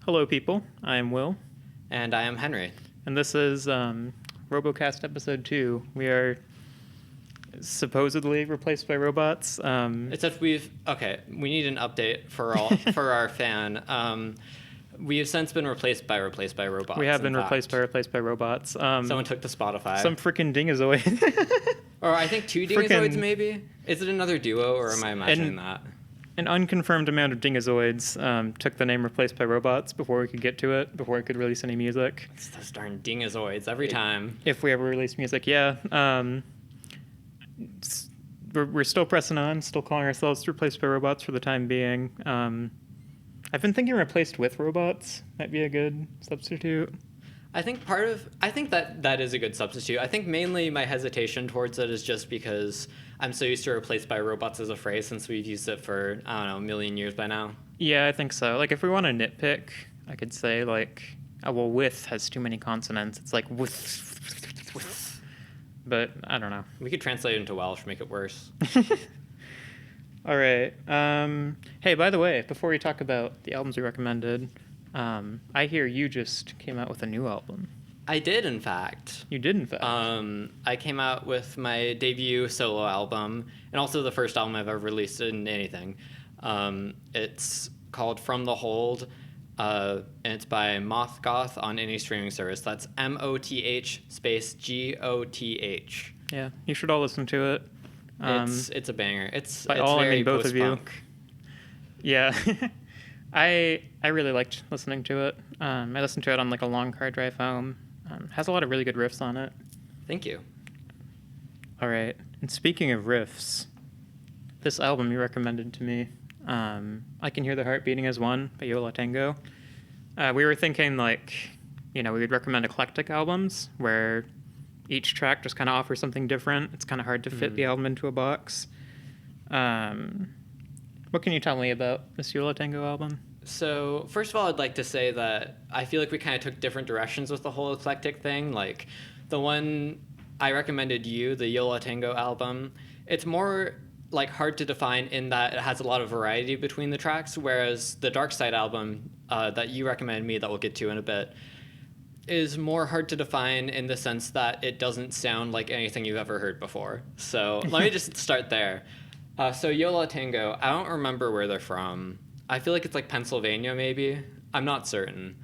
Hello, people. I am Will, And I am Henry. and this is Robocast episode 2. We are supposedly replaced by robots. Except we need an update for our fan. We have since been replaced by robots. We have been in replaced by robots. Someone took the Spotify. Some freaking dingozoid. Or I think two dingozoids, maybe? Is it another duo, or am I imagining that? An unconfirmed amount of dingozoids took the name replaced by robots before we could get to it, before we could release any music. It's those darn dingozoids every time. If we ever release music, yeah. We're still pressing on, still calling ourselves replaced by robots for the time being. I've been thinking replaced with robots might be a good substitute. I think that is a good substitute. I think mainly my hesitation towards it is just because I'm so used to replaced by robots as a phrase since we've used it for, I don't know, a million years by now. Yeah, I think so. Like, if we want to nitpick, I could say, like, with has too many consonants. It's like with. But I don't know. We could translate it into Welsh, make it worse. All right. Hey, by the way, before we talk about the albums we recommended, I hear you just came out with a new album. I did, in fact. You did, in fact. I came out with my debut solo album, and also the first album I've ever released in anything. It's called From the Hold, and it's by Moth Goth on any streaming service. That's MOTH space GOTH. Yeah, you should all listen to it. It's a banger. It's all, very I mean both of you. post-punk. Yeah. I really liked listening to it. I listened to it on like a long car drive home. Has a lot of really good riffs on it. Thank you. All right. And speaking of riffs, this album you recommended to me, I Can Hear the Heart Beating as One by Yo La Tengo. We were thinking we would recommend eclectic albums where each track just kind of offers something different. It's kind of hard to fit the album into a box. What can you tell me about this Yo La Tengo album? So, first of all, I'd like to say that I feel like we kind of took different directions with the whole eclectic thing. Like, the one I recommended you, the Yo La Tengo album, it's more, like, hard to define in that it has a lot of variety between the tracks, whereas the Darkside album that you recommended me, that we'll get to in a bit, is more hard to define in the sense that it doesn't sound like anything you've ever heard before. So, let me just start there. So Yo La Tengo, I don't remember where they're from. I feel like it's like Pennsylvania, maybe. I'm not certain.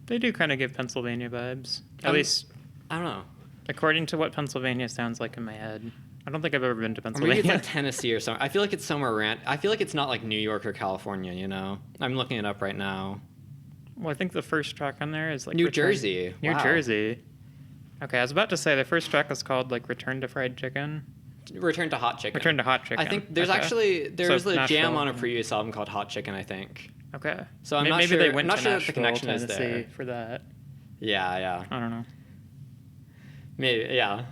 They do kind of give Pennsylvania vibes. At least, I don't know. According to what Pennsylvania sounds like in my head. I don't think I've ever been to Or Pennsylvania. maybe it's like Tennessee or something. I feel like it's somewhere around. I feel like it's not like New York or California, you know? I'm looking it up right now. Well, I think the first track on there is like New Jersey. New Wow. Jersey. Okay, I was about to say the first track is called like Return to Fried Chicken. Return to Hot Chicken. Return to Hot Chicken. I think there's okay. actually there's So a Nashville. jam on a previous album called Hot Chicken, I think. Okay. So I'm not maybe sure. they went I'm not to sure Nashville, if the connection is Tennessee there. for that. Yeah. I don't know. Maybe, yeah.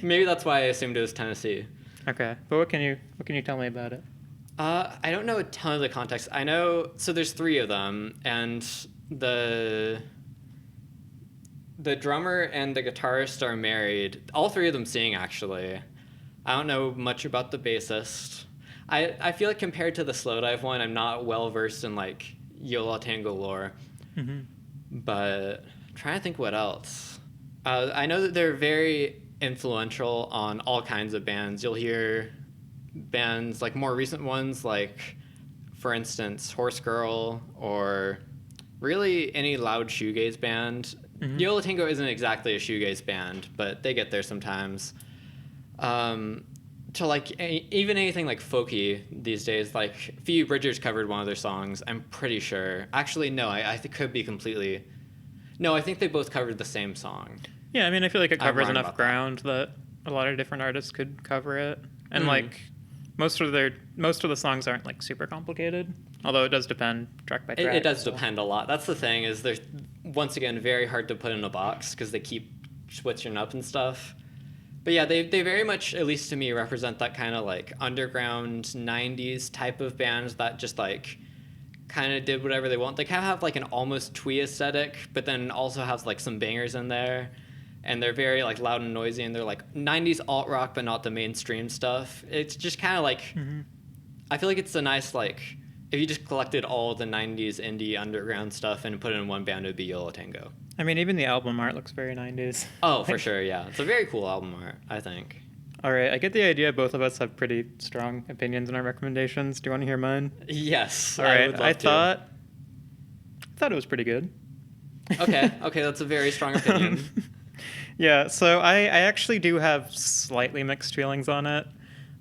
Maybe that's why I assumed it was Tennessee. Okay, but what can you tell me about it? I don't know a ton of the context. I know, so there's 3 of them, and the drummer and the guitarist are married. All 3 of them sing, actually. I don't know much about the bassist. I feel like compared to the Slowdive one, I'm not well versed in like Yo La Tengo lore. Mm-hmm. But I'm trying to think what else. I know that they're very influential on all kinds of bands. You'll hear bands like more recent ones, like for instance Horse Girl, or really any loud shoegaze band. Mm-hmm. Yo La Tengo isn't exactly a shoegaze band, but they get there sometimes. To like even anything like folky these days, like Phoebe Bridgers covered one of their songs, I'm pretty sure. Actually, no, I could be completely. No, I think they both covered the same song. Yeah, I mean, I feel like it I'm covers wrong enough about ground that a lot of different artists could cover it, and like most of the songs aren't like super complicated. Although it does depend track by track. It does depend a lot. That's the thing, is they're once again very hard to put in a box because they keep switching up and stuff. But yeah, they very much, at least to me, represent that kind of like underground 90s type of band that just like kind of did whatever they want. They kind of have like an almost twee aesthetic, but then also has like some bangers in there. And they're very like loud and noisy, and they're like 90s alt rock, but not the mainstream stuff. It's just kind of like, I feel like it's a nice like if you just collected all the 90s indie underground stuff and put it in one band, it would be Yo La Tengo. I mean, even the album art looks very 90s. Oh, for sure, yeah. It's a very cool album art, I think. All right, I get the idea. Both of us have pretty strong opinions in our recommendations. Do you want to hear mine? Yes. All right, would love to. thought it was pretty good. Okay, that's a very strong opinion. Yeah, so I actually do have slightly mixed feelings on it.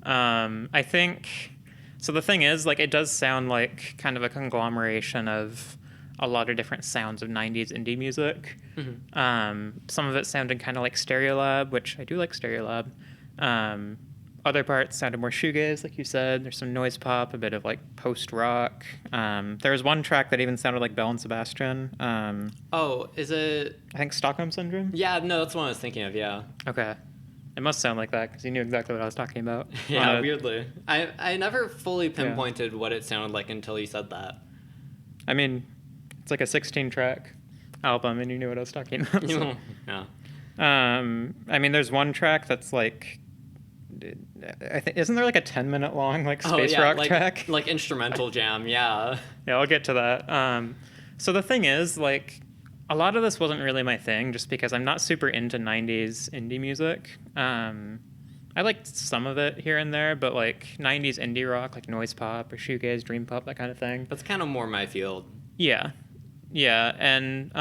I think, so the thing is, like, it does sound like kind of a conglomeration of a lot of different sounds of 90s indie music. Some of it sounded kind of like Stereolab, which I do like Stereolab. Other parts sounded more shoegaze, like you said. There's some noise pop, a bit of like post-rock. There was one track that even sounded like Belle and Sebastian. Oh, is it? I think Stockholm Syndrome? Yeah, no, that's what I was thinking of, yeah. Okay. It must sound like that, because you knew exactly what I was talking about. Yeah, weirdly. I never fully pinpointed what it sounded like until you said that. I mean, it's like a 16-track album, and you knew what I was talking about. So. Yeah. I mean, there's one track that's like, I think, isn't there like a 10-minute long like space rock track? Like instrumental jam, yeah. Yeah, I'll get to that. So the thing is, like, a lot of this wasn't really my thing, just because I'm not super into 90s indie music. I liked some of it here and there, but like 90s indie rock, like noise pop or shoegaze, dream pop, that kind of thing. That's kind of more my field. Yeah, and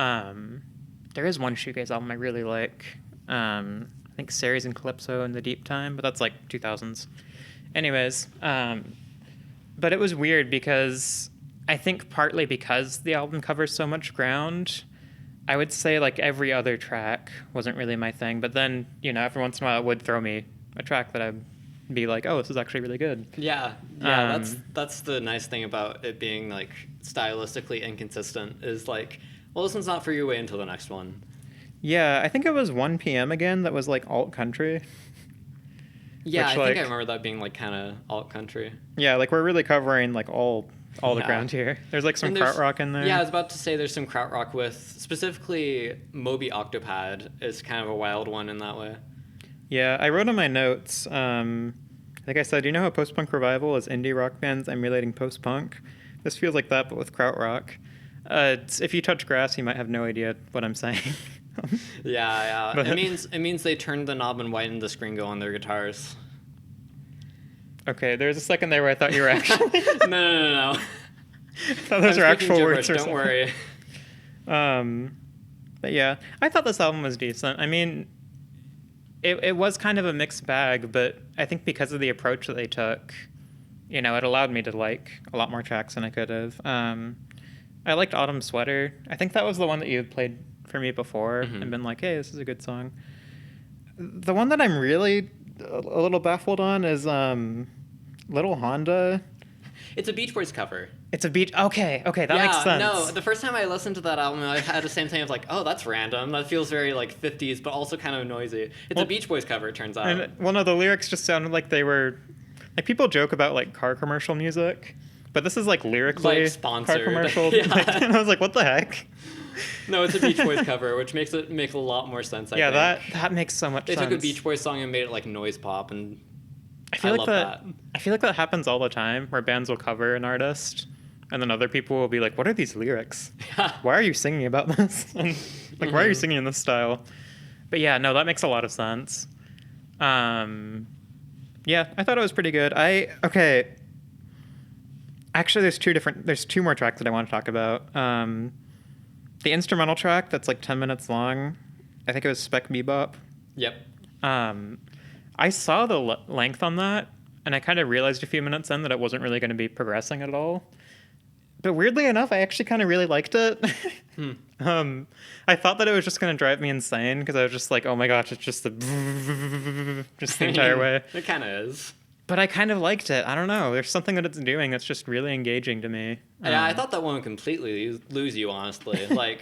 there is one shoegaze album I really like. I think Ceres and Calypso in the Deep Time, but that's like 2000s. Anyways, but it was weird because I think partly because the album covers so much ground, I would say like every other track wasn't really my thing. But then, you know, every once in a while it would throw me a track that I'd be like, oh, this is actually really good. Yeah, that's the nice thing about it being like stylistically inconsistent is like, well, this one's not for you, wait until the next one. Yeah, I think it was 1 p.m. again that was like alt country. Yeah, which, I think I remember that being like kind of alt country. Yeah, like we're really covering like all the ground here. There's like some krautrock in there. Yeah, I was about to say there's some krautrock with specifically Moby Octopad is kind of a wild one in that way. Yeah, I wrote in my notes. Like I said, you know how post-punk revival is indie rock bands emulating post-punk? This feels like that, but with krautrock. If you touch grass, you might have no idea what I'm saying. Yeah. But it means they turned the knob and whitened the scringo on their guitars. Okay, there was a second there where I thought you were actually... No. I thought those were actual words or don't worry. But yeah, I thought this album was decent. I mean, it was kind of a mixed bag, but I think because of the approach that they took, you know, it allowed me to like a lot more tracks than I could have. I liked Autumn Sweater. I think that was the one that you had played for me before and been like, hey, this is a good song. The one that I'm really a little baffled on is Little Honda. It's a Beach Boys cover. It's a beach. Okay, that makes sense. No, the first time I listened to that album, I had the same thing of like, oh, that's random. That feels very like 50s, but also kind of noisy. It's a Beach Boys cover, it turns out. Well, no, the lyrics just sounded like they were like people joke about like car commercial music, but this is like lyrically like sponsored car commercial. Yeah. Like, and I was like, what the heck? No, it's a Beach Boys cover, which makes it make a lot more sense. I think. that makes so much sense. They took a Beach Boys song and made it like noise pop, and I feel like that happens all the time, where bands will cover an artist, and then other people will be like, "What are these lyrics? Why are you singing about this? And, like, why are you singing in this style?" But yeah, no, that makes a lot of sense. Yeah, I thought it was pretty good. Actually, there's two more tracks that I want to talk about. The instrumental track that's like 10 minutes long, I think it was Spec Bebop. Yep. I saw the length on that, and I kind of realized a few minutes in that it wasn't really going to be progressing at all. But weirdly enough, I actually kind of really liked it. I thought that it was just going to drive me insane, because I was just like, oh my gosh, it's just the entire way. It kind of is. But I kind of liked it. I don't know. There's something that it's doing that's just really engaging to me. Yeah, I thought that one would completely lose you, honestly. Like,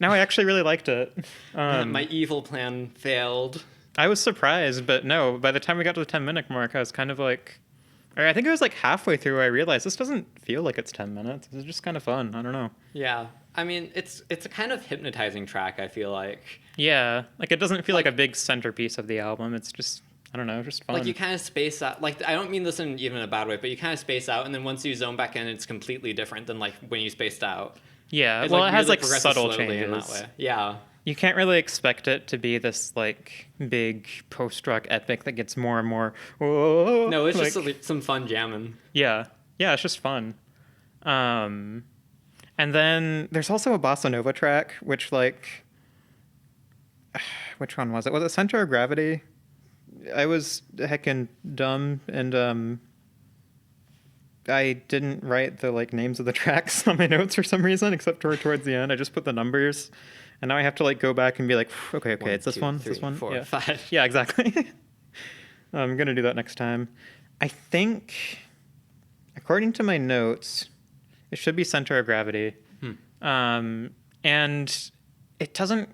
no, I actually really liked it. My evil plan failed. I was surprised, but no, by the time we got to the 10-minute mark, I was kind of like, or I think it was like halfway through I realized this doesn't feel like it's 10 minutes. It's just kind of fun. I don't know. Yeah. I mean, it's a kind of hypnotizing track, I feel like. Yeah. Like, it doesn't feel like a big centerpiece of the album. It's just I don't know, just fun. Like you kind of space out. Like I don't mean this in even a bad way, but you kind of space out, and then once you zone back in, it's completely different than like when you spaced out. Yeah, It's well, like it has really like progresses subtle slowly in that changes. way. Yeah. You can't really expect it to be this like big post-rock epic that gets more and more. Whoa, No, it's like, just some fun jamming. yeah, yeah, it's just fun. Um, and then there's also a bossa nova track, which like, which one was it? Was it Center of Gravity? I was heckin' dumb and I didn't write the like names of the tracks on my notes for some reason, except towards the end. I just put the numbers, and now I have to like go back and be like, okay, One, it's this two, one, three, this one, 4, yeah, 5. yeah, exactly. I'm gonna do that next time. I think, according to my notes, it should be Center of Gravity, and it doesn't.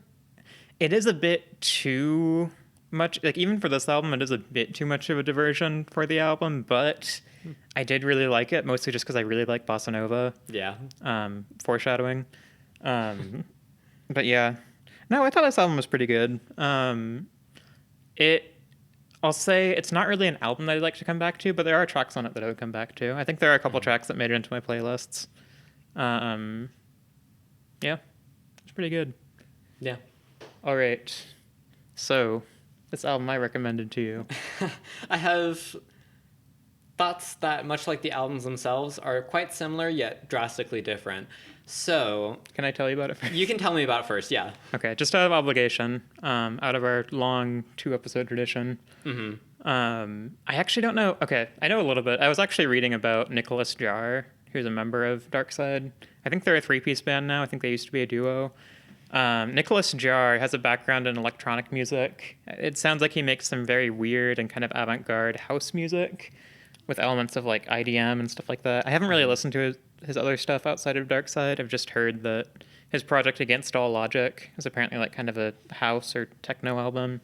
It is a bit too much. Like even for this album, it is a bit too much of a diversion for the album, but I did really like it, mostly just because I really like bossa nova. Yeah. Foreshadowing. But yeah, no, I thought this album was pretty good. I'll say it's not really an album that I'd like to come back to, but there are tracks on it that I would come back to. I think there are a couple tracks that made it into my playlists. Yeah, it's pretty good. Yeah. All right, so this album I recommended to you. I have thoughts that, much like the albums themselves, are quite similar yet drastically different. So, Can I tell you about it first? you can tell me about it first, yeah. Okay, just out of obligation, out of our long 2-episode tradition. I actually don't know. Okay, I know a little bit. I was actually reading about Nicholas Jar, who's a member of Darkside. I think they're a 3-piece band now. I think they used to be a duo. Nicholas Jar has a background in electronic music. It sounds like he makes some very weird and kind of avant-garde house music with elements of like IDM and stuff like that. I haven't really listened to his other stuff outside of Darkside. I've just heard that his project Against All Logic is apparently like kind of a house or techno album.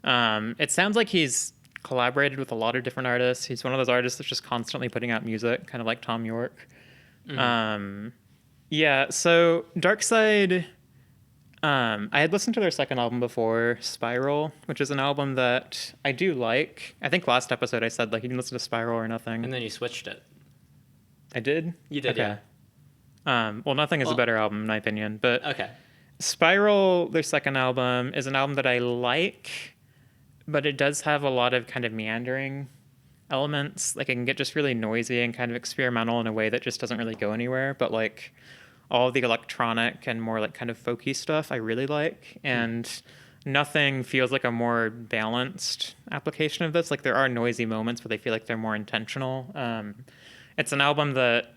It sounds like he's collaborated with a lot of different artists. He's one of those artists that's just constantly putting out music, kind of like Tom York. Yeah, so Darkside, I had listened to their second album before, Spiral, which is an album that I do like. I think last episode I said like you can listen to Spiral or nothing. And then you switched it. I did? You did, okay. Well, Nothing is a better album in my opinion, but Okay. Spiral, their second album, is an album that I like, but it does have a lot of kind of meandering elements. Like it can get just really noisy and kind of experimental in a way that just doesn't really go anywhere. But like all the electronic and more like kind of folky stuff I really like. And Nothing feels like a more balanced application of this. Like there are noisy moments, but they feel like they're more intentional. It's an album that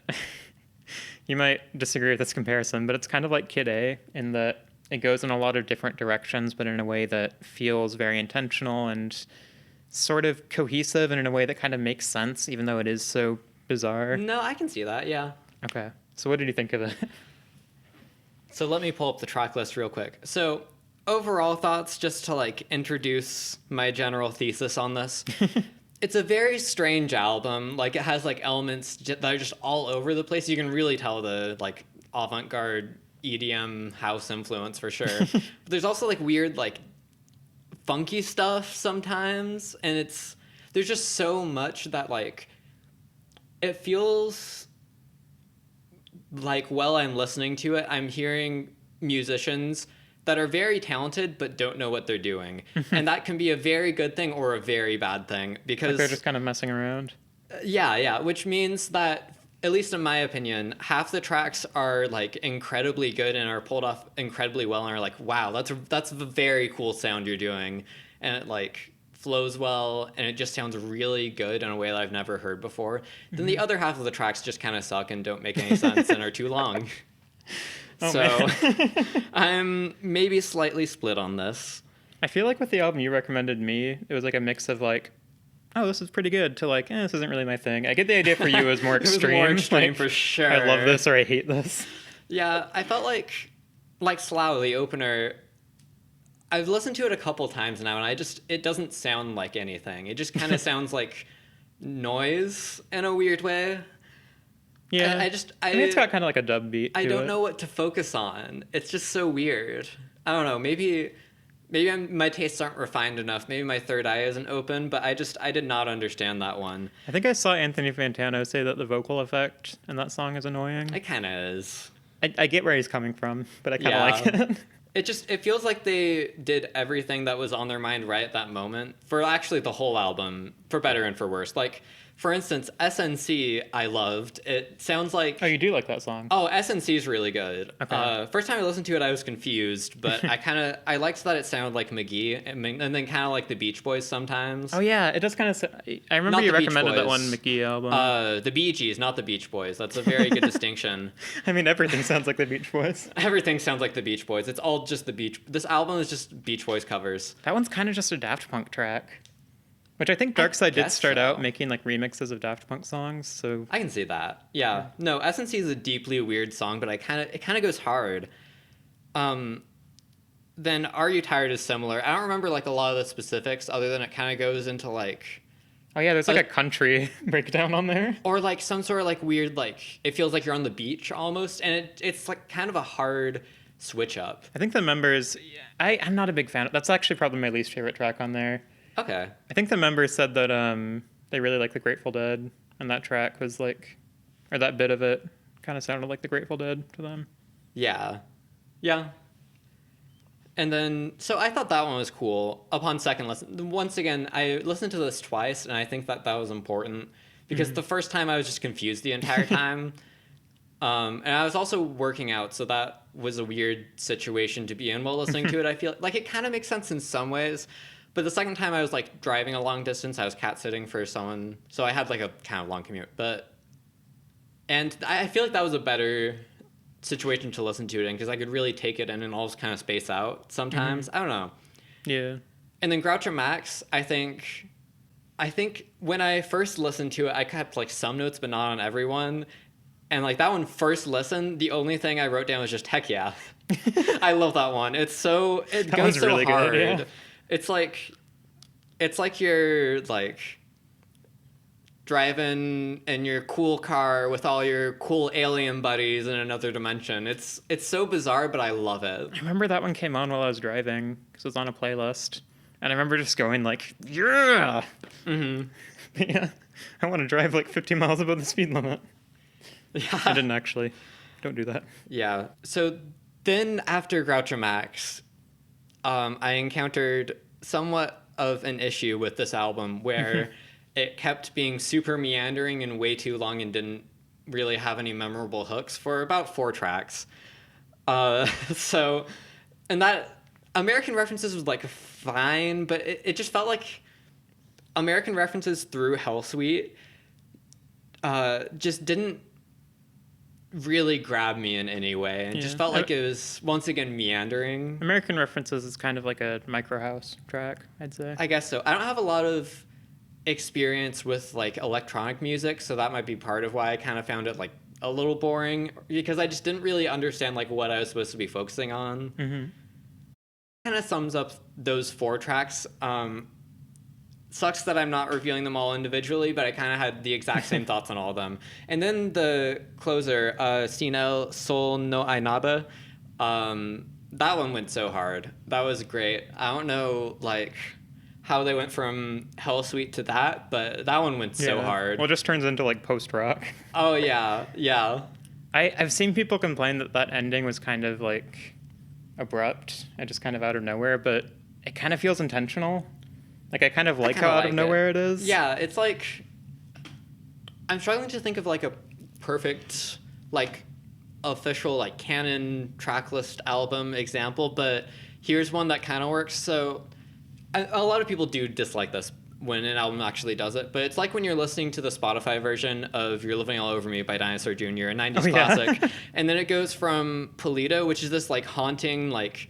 you might disagree with this comparison, but it's kind of like Kid A in that it goes in a lot of different directions, but in a way that feels very intentional and sort of cohesive and in a way that kind of makes sense, even though it is so bizarre. No, I can see that, yeah. Okay. So what did you think of it? So let me pull up the track list real quick. So overall thoughts, just to like introduce my general thesis on this. It's a very strange album. Like it has like elements that are just all over the place. You can really tell the like avant-garde EDM house influence for sure. But there's also like weird like funky stuff sometimes, and there's just so much that like it feels like while I'm listening to it, I'm hearing musicians that are very talented but don't know what they're doing. And that can be a very good thing or a very bad thing because Like they're just kind of messing around. yeah, which means that at least in my opinion, half the tracks are like incredibly good and are pulled off incredibly well and are like, wow, that's a very cool sound you're doing, and it like flows well and it just sounds really good in a way that I've never heard before. Then the other half of the tracks just kind of suck and don't make any sense and are too long. Oh, So I'm maybe slightly split on this. I feel like with the album you recommended me, it was like a mix of like, oh, this is pretty good, to like, this isn't really my thing. I get the idea for you as more It was extreme. more extreme like, for sure. I love this or I hate this. Yeah, I felt like Slough, the opener, I've listened to it a couple times now, and it doesn't sound like anything. It just kind of sounds like noise in a weird way. Yeah. I mean, it's got kind of like a dub beat. I to don't it. know what to focus on. It's just so weird. I don't know. Maybe maybe my tastes aren't refined enough. Maybe my third eye isn't open, but I did not understand that one. I think I saw Anthony Fantano say that the vocal effect in that song is annoying. It kind of is. I get where he's coming from, but I kind of like it. It feels like they did everything that was on their mind right at that moment for actually the whole album, for better and for worse. Like, for instance, SNC I loved. It sounds like... Oh, you do like that song? Oh, SNC is really good. Okay. First time I listened to it, I was confused, but I liked that it sounded like McGee, and then kind of like the Beach Boys sometimes. Oh yeah, it does kind of. I remember Not you the Beach recommended that Boys. one McGee album. The Bee Gees, not the Beach Boys. That's a very good distinction. I mean, everything sounds like the Beach Boys. Everything sounds like the Beach Boys. It's all just the Beach. This album is just Beach Boys covers. That one's kind of just a Daft Punk track, which I think Darkside did start out making like remixes of Daft Punk songs. So I can see that. Yeah. No, SNC is a deeply weird song, but it kind of goes hard. Then Are You Tired is similar. I don't remember like a lot of the specifics other than it kind of goes into like... Oh yeah, there's like a country breakdown on there. Or like some sort of like weird, like it feels like you're on the beach almost. And it's like kind of a hard switch up. I think the members, I'm not a big fan. That's actually probably my least favorite track on there. Okay. I think the members said that they really like the Grateful Dead, and that track was like, or that bit of it kind of sounded like the Grateful Dead to them. Yeah. Yeah. And then, so I thought that one was cool. Upon second listen, once again, I listened to this twice, and I think that was important because the first time I was just confused the entire time. And I was also working out, so that was a weird situation to be in while listening to it. I feel like it kind of makes sense in some ways. But the second time I was like driving a long distance, I was cat sitting for someone. So I had like a kind of long commute. And I feel like that was a better situation to listen to it in because I could really take it in and always kind of space out sometimes. I don't know. Yeah. And then Groucho Max, I think when I first listened to it, I kept like some notes, but not on everyone. And like that one first listen, the only thing I wrote down was just heck yeah. I love that one. It goes so really hard. Good, yeah. It's like you're like driving in your cool car with all your cool alien buddies in another dimension. It's so bizarre, but I love it. I remember that one came on while I was driving because it was on a playlist, and I remember just going like, yeah. Yeah, I want to drive like 50 miles above the speed limit. Yeah. I didn't actually. Don't do that. Yeah. So then after Groucho Max, I encountered somewhat of an issue with this album where it kept being super meandering and way too long and didn't really have any memorable hooks for about 4 tracks. And that American References was like fine, but it just felt like American References through Hell Suite just didn't really grab me in any way, and just felt like it was once again meandering. American References is kind of like a micro house track, I'd say. I guess so. I don't have a lot of experience with like electronic music, so that might be part of why I kind of found it like a little boring, because I just didn't really understand like what I was supposed to be focusing on. Kind of sums up those 4 tracks. Sucks that I'm not reviewing them all individually, but I kind of had the exact same thoughts on all of them. And then the closer, Sin el Sol no hay nada, that one went so hard. That was great. I don't know like how they went from Hell Suite to that, but that one went so hard. Well, it just turns into like post rock. Oh yeah, yeah. I've seen people complain that ending was kind of like abrupt and just kind of out of nowhere, but it kind of feels intentional. Like, I kind of like how out of nowhere it is. Yeah, it's like... I'm struggling to think of, like, a perfect, like, official, like, canon tracklist album example, but here's one that kind of works. So, a lot of people do dislike this when an album actually does it, but it's like when you're listening to the Spotify version of You're Living All Over Me by Dinosaur Jr., a 90s classic, and then it goes from Polito, which is this, like, haunting, like...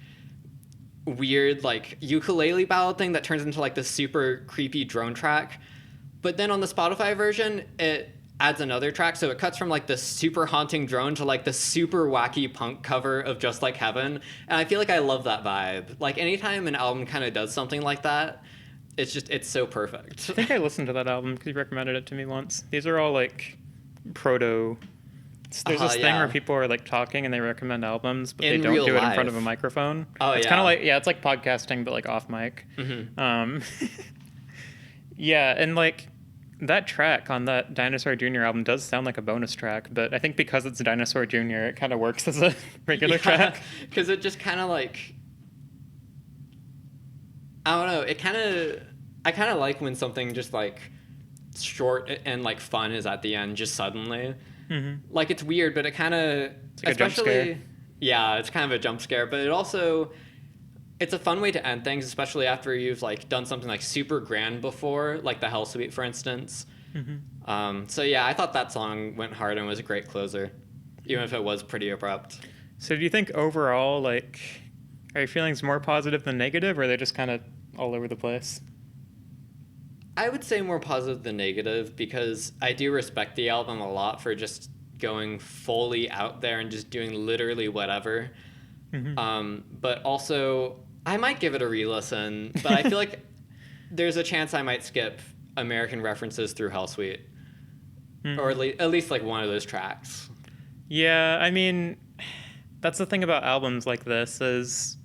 weird like ukulele ballad thing that turns into like this super creepy drone track, but then on the Spotify version it adds another track, so it cuts from like this super haunting drone to like the super wacky punk cover of Just Like Heaven, and I feel like I love that vibe. Like anytime an album kind of does something like that, it's so perfect. I think I listened to that album because you recommended it to me once. These are all like proto There's this thing Yeah. where people are like talking and they recommend albums, but In they don't real do it in front of a life. microphone. Oh, It's yeah. kind of like, yeah, it's like podcasting, but like off mic. Mhm. Yeah, and like that track on that Dinosaur Jr. album does sound like a bonus track, but I think because it's Dinosaur Jr., it kind of works as a regular track. Because it just kind of like, I don't know. I kind of like when something just like short and like fun is at the end just suddenly. Mm-hmm. Like it's weird, but it kind of, like a jump scare. yeah, it's kind of a jump scare, but it also, it's a fun way to end things, especially after you've like done something like super grand before, like the Hell Suite, for instance. Mm-hmm. So yeah, I thought that song went hard and was a great closer, even if it was pretty abrupt. So do you think overall, like, are your feelings more positive than negative, or are they just kind of all over the place? I would say more positive than negative because I do respect the album a lot for just going fully out there and just doing literally whatever. Mm-hmm. But also, I might give it a re-listen, but I feel like there's a chance I might skip American references through Hell Suite. Mm-hmm. Or at least like one of those tracks. Yeah, I mean, that's the thing about albums like this is,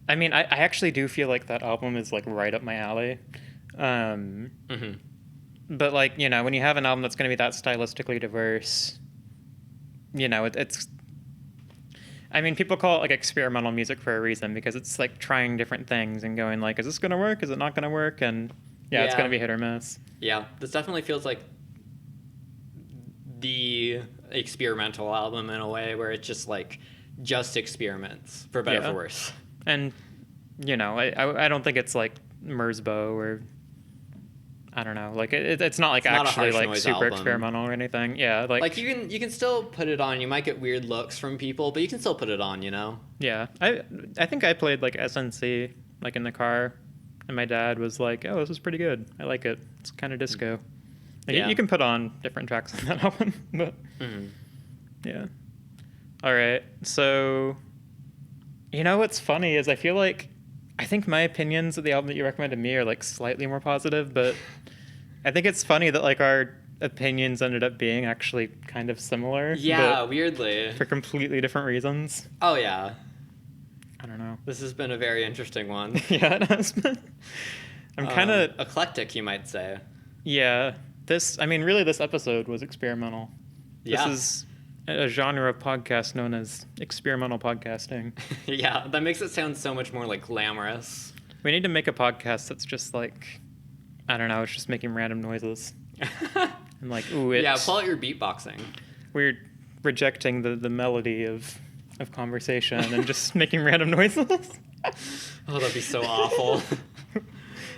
I mean, I actually do feel like that album is like right up my alley. Mm-hmm. But like, you know, when you have an album that's going to be that stylistically diverse, you know, it's, I mean, people call it like experimental music for a reason because it's like trying different things and going like, is this going to work? Is it not going to work? And yeah, it's going to be hit or miss. Yeah, this definitely feels like the experimental album in a way where it's just like just experiments, for better or for worse. And, you know, I don't think it's like Merzbow or I don't know, like it's not like It's actually not a harsh like noise super album. experimental or anything. Yeah, Like you can still put it on. You might get weird looks from people, but you can still put it on. You know. Yeah, I think I played like SNC like in the car, and my dad was like, "Oh, this is pretty good. I like it. It's kind of disco." Like, Yeah. you can put on different tracks on that album, but yeah. All right, so you know what's funny is I feel like I think my opinions of the album that you recommended me are like slightly more positive, but I think it's funny that like our opinions ended up being actually kind of similar. Yeah, but weirdly. for completely different reasons. Oh yeah, I don't know. this has been a very interesting one. Yeah, it has been. I'm kind of eclectic, you might say. yeah. I mean, really, this episode was experimental. Yeah. This is a genre of podcast known as experimental podcasting. Yeah, that makes it sound so much more like glamorous. We need to make a podcast that's just like, I don't know, it's just making random noises. And like, ooh, it's... Yeah, pull out your beatboxing. We're rejecting the melody of conversation and just making random noises. Oh, that'd be so awful.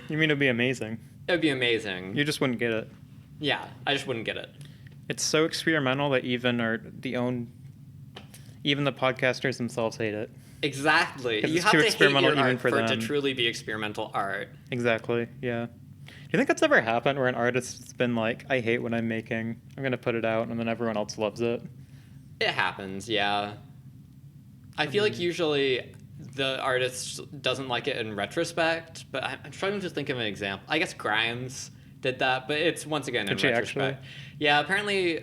You mean it'd be amazing? It'd be amazing. You just wouldn't get it. Yeah, I just wouldn't get it. It's so experimental that even the podcasters themselves hate it. Exactly. 'Cause You it's have too to hate experimental your even art for for it to them. truly be experimental art. Exactly. Yeah. Do you think that's ever happened where an artist's been like, I hate what I'm making. I'm gonna put it out, and then everyone else loves it? It happens, yeah. I feel like usually the artist doesn't like it in retrospect, but I'm struggling to think of an example. I guess Grimes did that, but it's once again in Did she retrospect. actually? Yeah, apparently,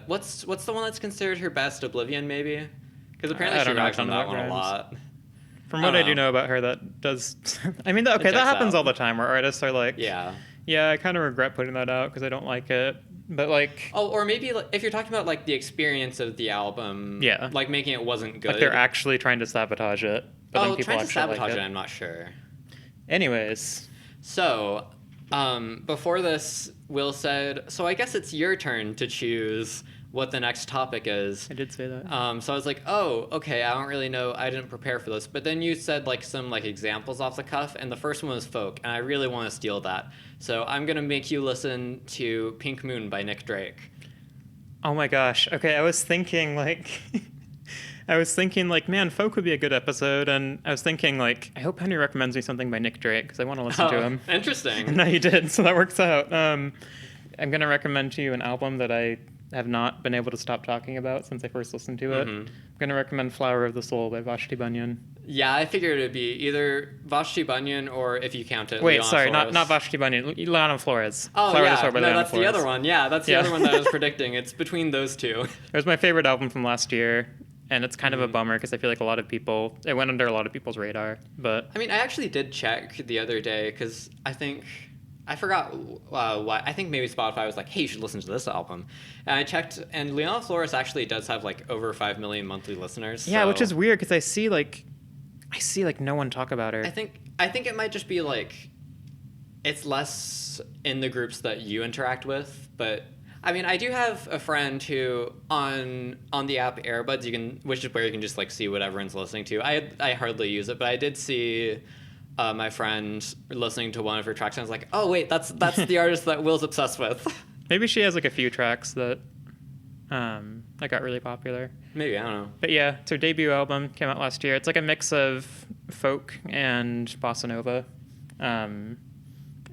what's the one that's considered her best? Oblivion, maybe? Because apparently I she don't know a rags on ton that about one a Grimes. lot. From what I do know. know about her, that does. I mean, okay, that checks happens out. all the time where artists are like, Yeah. I kind of regret putting that out because I don't like it. But like, Oh, or maybe like, if you're talking about like the experience of the album, Yeah. like making it wasn't good. like they're actually trying to sabotage it. But then oh, people trying to actually sabotage like it. it. I'm not sure. Anyways, So, before this, Will said, so I guess it's your turn to choose what the next topic is. I did say that. So I was like, oh, okay, I don't really know. I didn't prepare for this. But then you said like some like examples off the cuff, and the first one was folk, and I really want to steal that. So I'm going to make you listen to Pink Moon by Nick Drake. Oh my gosh. Okay, I was thinking like man, folk would be a good episode, and I was thinking like, I hope Henry recommends me something by Nick Drake because I want to listen to him. Interesting. No, he did, so that works out. I'm gonna recommend to you an album that I have not been able to stop talking about since I first listened to it. I'm going to recommend Flower of the Soul by Vashti Bunyan. Yeah, I figured it would be either Vashti Bunyan or, if you count it, Wait, Leona sorry, Flores. not Vashti Bunyan. Leona Flores. Oh, Flower of the yeah. Soul by No, Leona that's Flores. the other one. Yeah, that's the Yeah. other one that I was predicting. It's between those two. It was my favorite album from last year, and it's kind of a bummer because I feel like it went under a lot of people's radar. But I mean, I actually did check the other day because I forgot what. I think maybe Spotify was like, hey, you should listen to this album. And I checked, and Leona Flores actually does have like over 5 million monthly listeners. yeah, so which is weird because I see like no one talk about her. I think it might just be like it's less in the groups that you interact with, but I mean, I do have a friend who on the app Airbuds which is where you can just like see what everyone's listening to. I hardly use it, but I did see my friend listening to one of her tracks, and I was like, oh wait, that's the artist that Will's obsessed with. Maybe she has like a few tracks that got really popular. Maybe, I don't know. But yeah, it's her debut album, came out last year. It's like a mix of folk and bossa nova.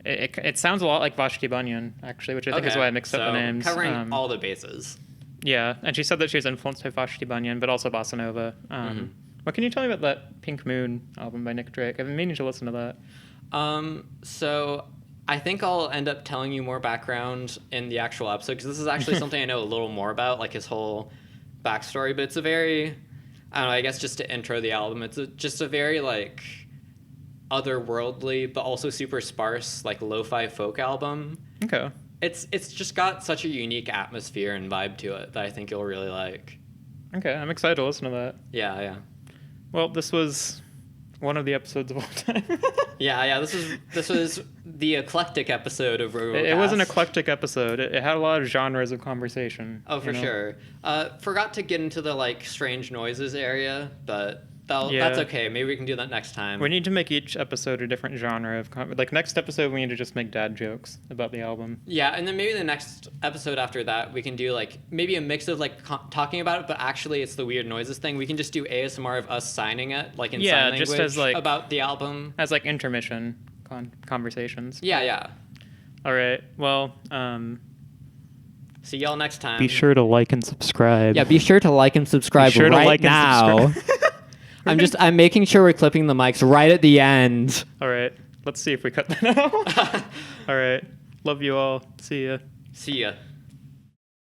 It sounds a lot like Vashti Bunyan, actually, which I think is why I mixed up the names. Covering all the bases. Yeah, and she said that she was influenced by Vashti Bunyan, but also bossa nova. What can you tell me about that Pink Moon album by Nick Drake? I've been meaning to listen to that. So I think I'll end up telling you more background in the actual episode, because this is actually something I know a little more about, like his whole backstory. But it's a very, I don't know, I guess just to intro the album, it's just a very like otherworldly but also super sparse like lo-fi folk album. Okay. It's just got such a unique atmosphere and vibe to it that I think you'll really like. Okay, I'm excited to listen to that. Yeah. Well, this was one of the episodes of all time. Yeah. This was the eclectic episode of Robocast. It was an eclectic episode. It had a lot of genres of conversation. Oh, for sure. Forgot to get into the like strange noises area, but that's okay. Maybe we can do that next time. We need to make each episode a different genre of like next episode we need to just make dad jokes about the album. Yeah, and then maybe the next episode after that we can do like maybe a mix of like talking about it, but actually it's the weird noises thing. We can just do ASMR of us signing it, like in sign language, just as like about the album as like intermission conversations. Yeah. All right. Well, see y'all next time. be sure to like and subscribe. Yeah, be sure to like and subscribe now. I'm making sure we're clipping the mics right at the end. All right. Let's see if we cut that out. All right. Love you all. See ya. See ya.